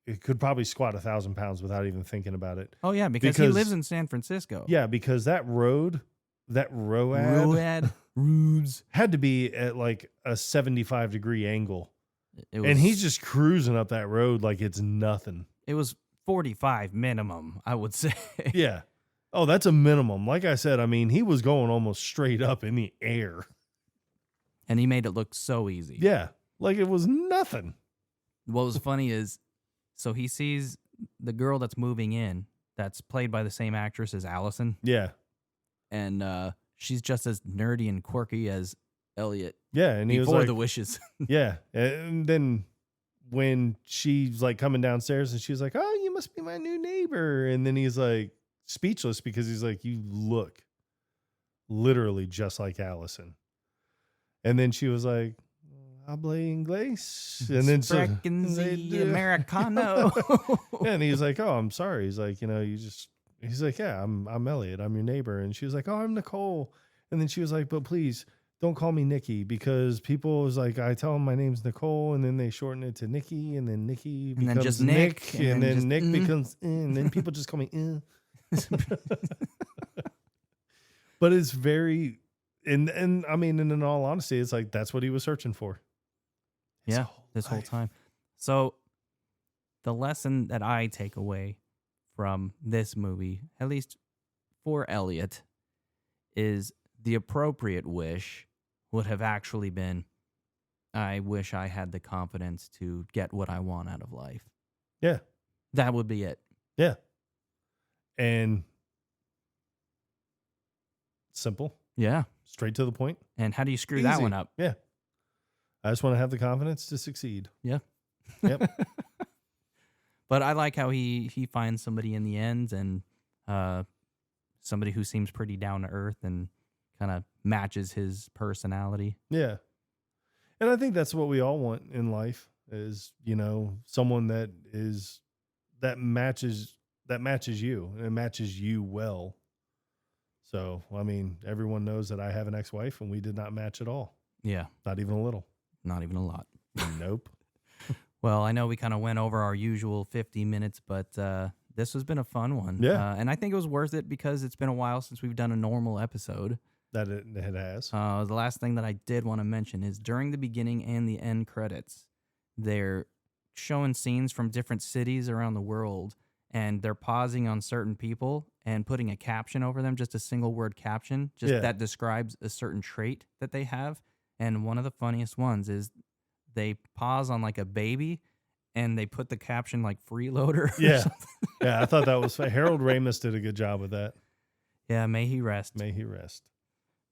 It could probably squat 1,000 pounds without even thinking about it. Oh, yeah, because he lives in San Francisco. Yeah, because that road, that Rubes. had to be at like a 75-degree angle. And He's just cruising up that road like it's nothing. It was 45 minimum, I would say. Yeah. Oh, that's a minimum. Like I said, I mean, he was going almost straight up in the air. And he made it look so easy. Yeah. Like it was nothing. What was funny is, so he sees the girl that's moving in, that's played by the same actress as Allison. Yeah. And she's just as nerdy and quirky as Elliot. Yeah. And he was before like, the wishes. yeah. And then when she's like coming downstairs and she's like, oh, you must be my new neighbor. And then he's like speechless because he's like, you look literally just like Allison. And then she was like, habla inglés. And then the Americano. Yeah, and he's like, oh, I'm sorry. He's like, he's like, yeah, I'm Elliot. I'm your neighbor. And she was like, oh, I'm Nicole. And then she was like, but please don't call me Nikki, because people was like, I tell them my name's Nicole, and then they shorten it to Nikki, and then Nikki becomes then just Nick, Nick, and then Nick just, becomes, and then people just call me. But it's very, and I mean, and in all honesty, it's like that's what he was searching for. Yeah, this whole time. So the lesson that I take away from this movie, at least for Elliot, is the appropriate wish would have actually been, I wish I had the confidence to get what I want out of life. Yeah. That would be it. Yeah. And simple. Yeah. Straight to the point. And how do you screw that Easy. one up? Yeah. I just want to have the confidence to succeed. Yeah. Yep. But I like how he finds somebody in the end, and somebody who seems pretty down to earth and kind of matches his personality. Yeah. And I think that's what we all want in life is, someone that matches you and matches you well. So, I mean, everyone knows that I have an ex-wife and we did not match at all. Yeah. Not even a little. Not even a lot. Nope. Well, I know we kind of went over our usual 50 minutes, but this has been a fun one. Yeah. And I think it was worth it because it's been a while since we've done a normal episode. That it has. The last thing that I did want to mention is during the beginning and the end credits, they're showing scenes from different cities around the world, and they're pausing on certain people and putting a caption over them, just a single word caption, that describes a certain trait that they have. And one of the funniest ones is they pause on like a baby and they put the caption like freeloader. Yeah. Yeah. I thought that was fun. Harold Ramis did a good job with that. Yeah. May he rest. May he rest.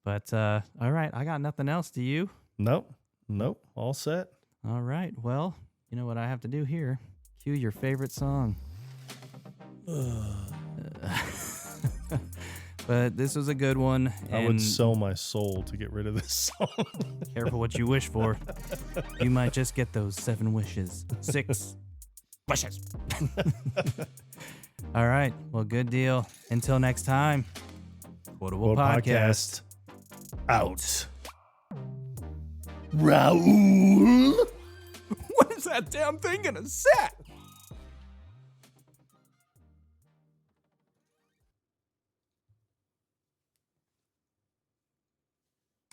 But, all right. I got nothing else. Do you? Nope. All set. All right. Well, you know what I have to do here. Cue your favorite song. But this was a good one. I would sell my soul to get rid of this song. Careful what you wish for. You might just get those 7 wishes. 6 wishes. All right. Well, good deal. Until next time. Quotable Podcast. Out. Raul. What is that damn thing gonna say?